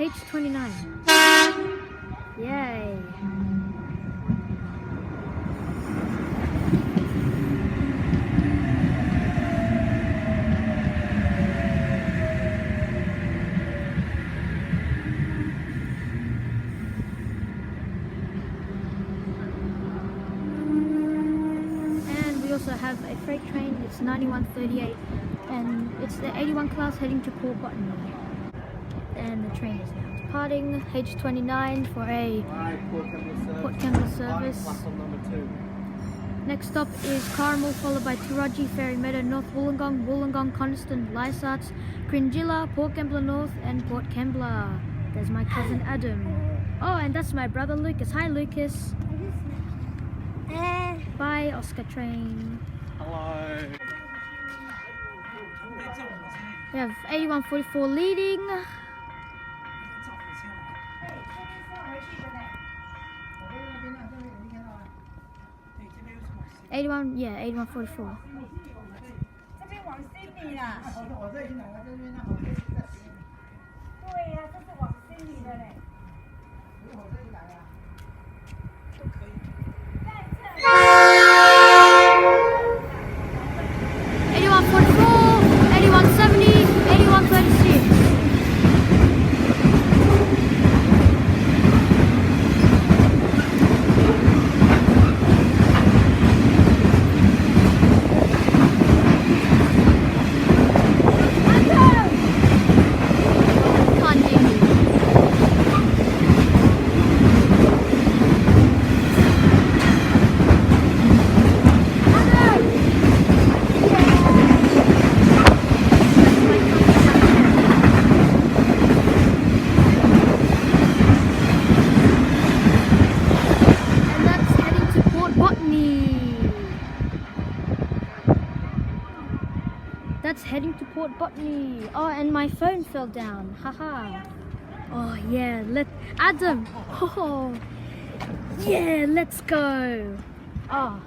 H29. Yay. And we also have a freight train. It's 9138 and it's the 81 class heading to Port Botany. And the train is now departing. H29 for a Port Kembla service. Next stop is Carmel, followed by Turaji, Ferry Meadow, North Wollongong, Wollongong, Coniston, Lysarts, Cringilla, Port Kembla North, and Port Kembla. There's my cousin Adam. Oh, and that's my brother Lucas. Hi, Lucas. Bye, Oscar train. Hello. We have 8144 leading. 81, yeah, 8144. 这边往西里啦。我这里哪个这边呢？对呀，这是往西里的嘞。我这里来呀，都可以。在这。8144, 8170, 8136. That's heading to Port Botany. Oh, and my phone fell down. Haha. Oh yeah, Adam. Oh yeah, let's go. Oh,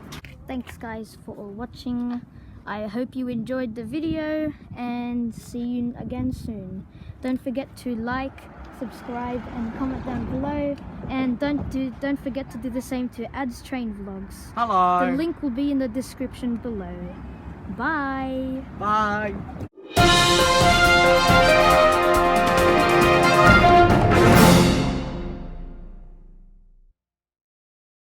thanks guys for all watching. I hope you enjoyed the video and see you again soon. Don't forget to like, subscribe and comment down below, and don't forget to do the same to Ad's train vlogs. Hello. The link will be in the description below. Bye. Bye.